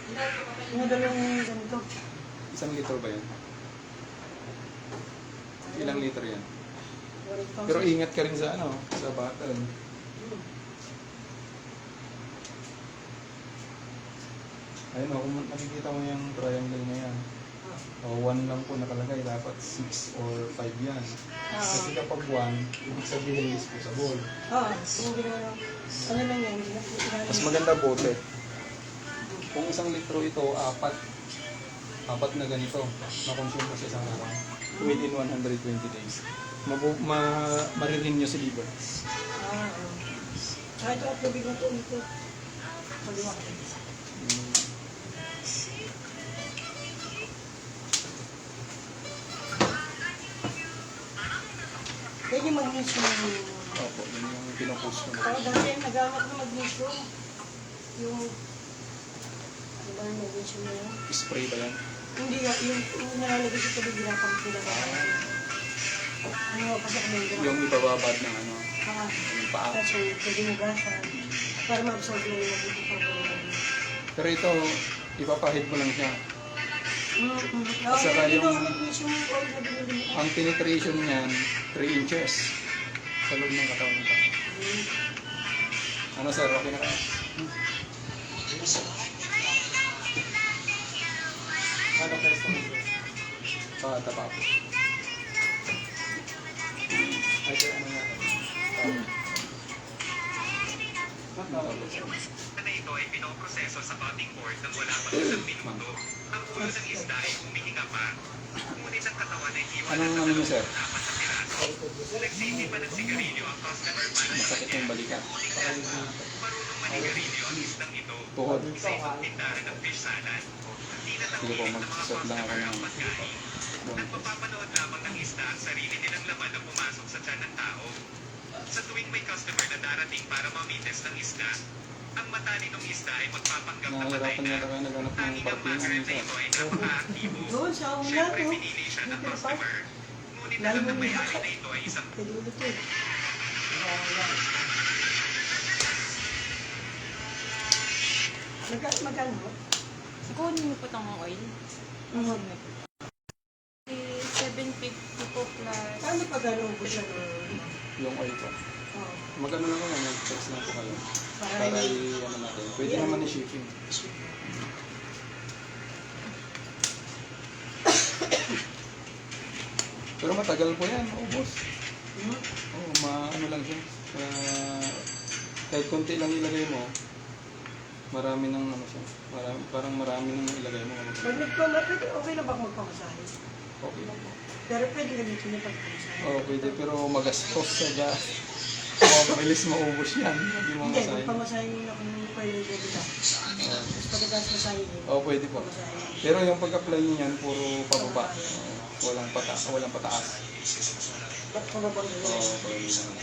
Yung dalawang ganito. 1 litro ba yan? Ilang litro yan? 1,000. Pero ingat ka rin sa sa bottle. Ayun kung nakikita mo yung triangle na yan. O 1 lang po nakalagay, dapat 6 or 5 yan. Kasi kapag 1, ibig sabihin disposable. Yung ginawa ano lang yan, Mas maganda bote. Kung 1 litro ito, 4 na ganito, na-consume mo sa isang araw within 120 days. Maririn nyo si liver. Kahit ako tubig na ito, ito. Maliwak. Pwede mag-mission. Opo, yun yung pinupost ko na. Dati nag-amak na mag-mission. Yung, ano ba yung mag-mission na yun? Spray ba yan? Hindi, yung nalalagay sa tubig, ginapang sila. Ano, kasi kami Yung ibababad ng yung paa. Kasi pwede mo gasan. Para ma-absorb na yung mag-mission. Pero ito, ipapahid mo lang siya. At saka yung- ang Ang penetration niyan, 3 inches sa loob ng katawan nito. Ano sir, okay na kayo? Ano kayo sa mga? Tapa po. Ay, sir, ano nga? Na ito ay pinoproseso sa cutting board ng wala pang isang minuto. Ang ulo ng isda ay humihinga pa. Ngunit ang katawan ay hiwala Anong sa ano mo, sir? 4 na piraso. Nagsisi pa ng sigarilyo ang customer para Masakit yung balikat. marunong manigarilyo ang isdang ito. Tuhod. Isa itong tindahan ng fish salad. Hindi na Sige po, ng mga mag-set lang ako customer ang ng pagkain. Nagpapapanood lamang ng isda ang sarili nilang laman na pumasok sa tiyan ng tao. Sa tuwing may customer na darating para mamites ng isda, ang matalinong isda ay magpapanggap na patay Nahihirapan na. yata kayo naghanap ng Tanging ang parting magret na sir. ito ay napaka-aktibo. Doon sa una, Siyempre, no? pinili siya ng Dito pa. customer. Ngunit alam ng may-ari na ito ay isang Pwede ulit yun. Magkano? Kunin niyo po itong oil. Mm. 750 po plus. Paano pag ano ubos siya? Yung oil po. Oh. Magano lang naman, mag-text lang po kayo. Para Para hindi- ano natin. Pwede naman i-shipping. Pero matagal po yan, maubos. Oo, ano lang siya. Kahit konti lang ilagay mo, marami nang siya. Parang marami nang ilagay mo. Pag nagpamasahe, okay na ba kung magpamasahe? Okay lang po. Pero pwede gamitin yung pagpamasahe. Oo, pwede. Pero magastos sa ga. Mabilis maubos yan. Hindi mo Hindi, masahin. magpamasahe muna kung pwede gawin ka. Tapos pagkatapos masahe yun. Oo, pwede po. Pamasahe. Pero yung pag-apply niyan, puro pababa. Walang pataas. Ba't pababang Oo, gawin? pwede naman.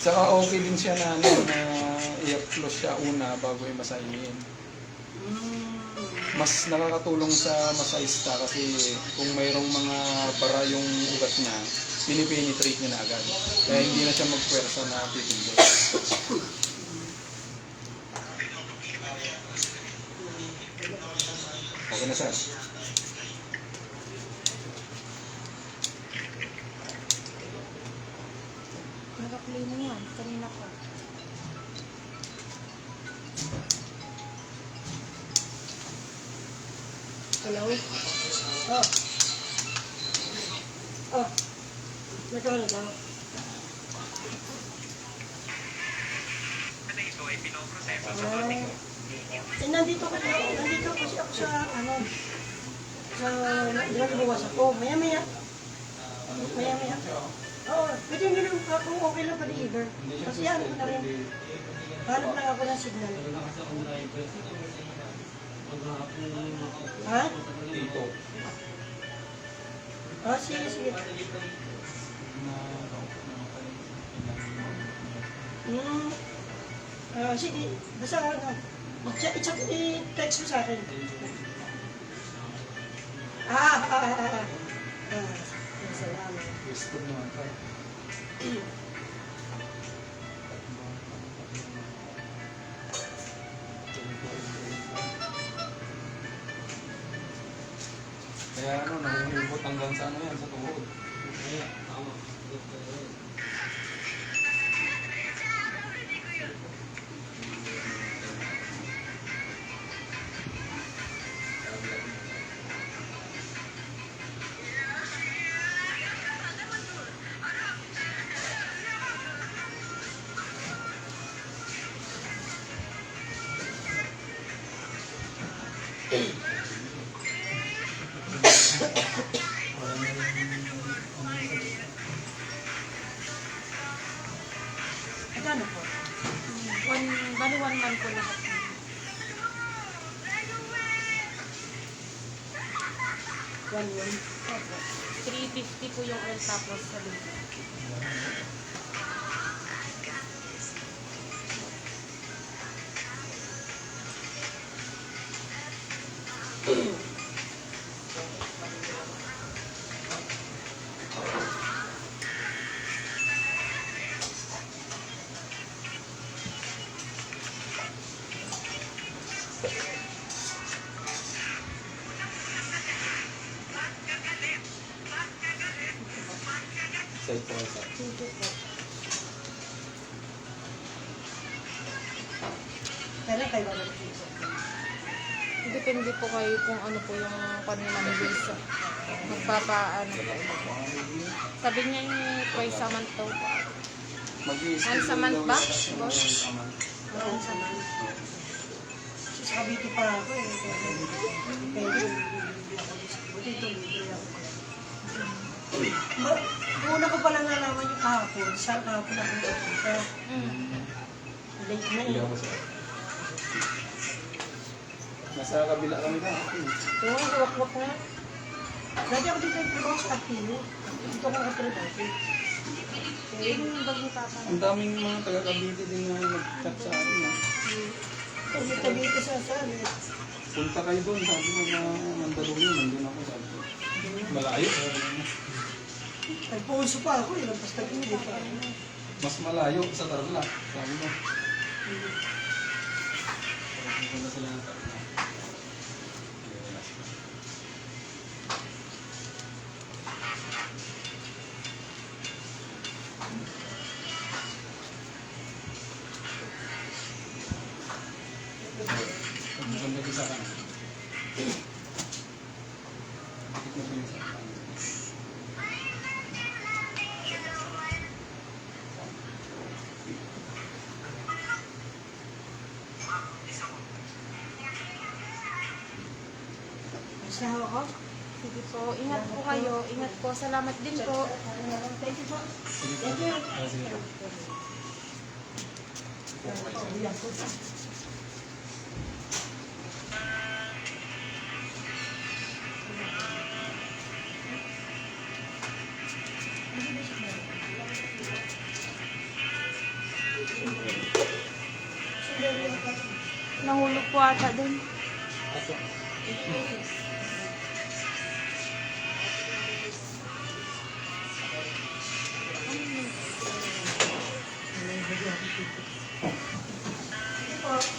Saka okay din siya na i-upload siya una bago i-masahin. Mas nakakatulong sa masahista kasi kung mayroong mga bara yung ugat niya, pinipenetrate niya na agad. Kaya hindi na siya magpwersa na pipindot. Okay na sir. Naka-play mo yan. Kanina ko. Hello? Oh. Oh. Nagkano ba? na ito ay pinoproseso sa cutting board. Nandito kasi ako sa, sa, nagbawas ako. Maya-maya. Oo, pwede nyo lang kung okay lang pa-deliver. Kasi yan ko na rin. Hanap lang ako ng signal. Ha? Dito. Sige. Sige, basta i-text mo sa akin. Salamat. Gusto naman tayo. Kaya ano, nahuhubot hanggang sa ano yan, sa tuhod. Magkano po? Bali 1 month po lahat. One. Opo. 350 po yung oil tapos sa libo. Side po kayo sa. Sige po. Kailan kayo ba nag-check? Depende po kayo kung ano po yung kanilang bills. Magpapaano po. Sabi niya yung twice a month daw po. Once a month ba, boss? Noon sa man. Kasi sa Cavite pa ako eh. Kaya bibili ako dito. Buti ito, bibili ako. Una ko pala nalaman yung kahapon. Saan kahapon ako nagpunta. Late na Hindi eh. ako sa. Nasa kabila kami na. Ito nga, wak-wak na. Dati ako dito yung trabaho sa Capino. Dito ako nakatrabaho. Yung bagong papa. Ang daming mga taga-Cavite din na nag-chat sa akin. Kasi tabi ko sa saan eh. Punta kayo doon, sabi ko na Mandaluyong, nandun ako, sabi ko. Malayo. Nagpuunso pa ako eh. Nagpas tag-hindi pa. Mas malayo sa Tarlac, sabi ko. Punta sila ng Tarlac. Maganda din sa akin. Maganda din sa akin. Basta ako. Sige po. Ingat po kayo. Ingat po. Salamat din po. Thank you po. Sige po. Thank you. Ah, sige po. Yan po. Nahulog po ata din.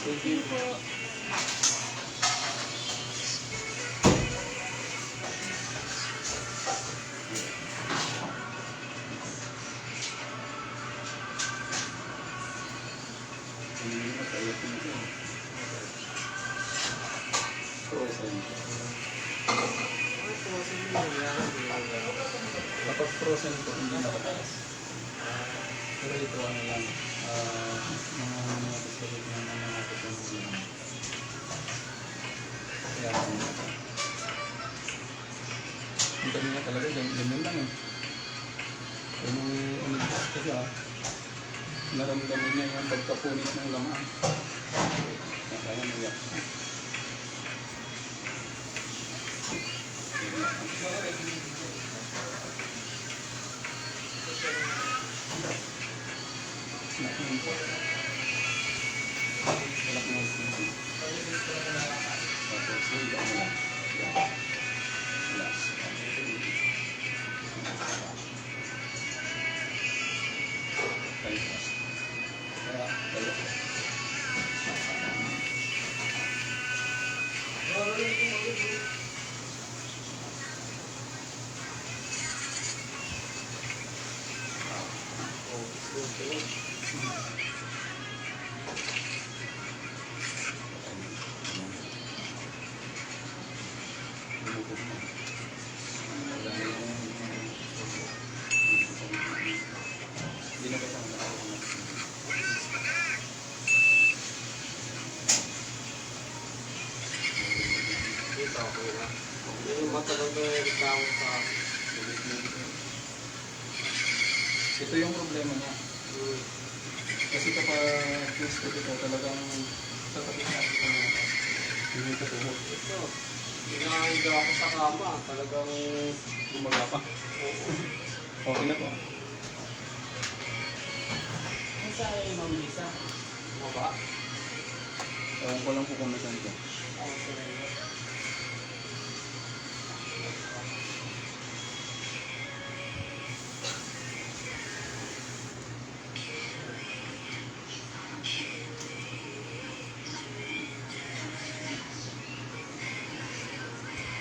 Sige po. Kapag frozen po, hindi nakataas. Pero ito ano lang, mga pistolet na naman natin yung mga. Kaya ang kanina talaga, ganyan lang eh. Pero nung umigas kasi naramdaman niya yung pagkapunit ng laman. Kaya naiyak siya. likod mo. Wala na yung... Hindi na kasama na ako. Dito ako na. Yung matagal na reklamo sa Ito yung problema niya. Kasi kapag twisted ito, talagang sa tabi na ito na hindi ka tuhod. ito. Hinahiga ako sa kama. Talagang Gumaga pa. Okay na po. isa ay mamisa. Maba. Ewan ko lang po kung nasan ka. Ako sa nila.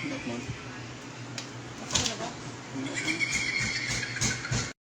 Not mo. Okay na ba? Not mo.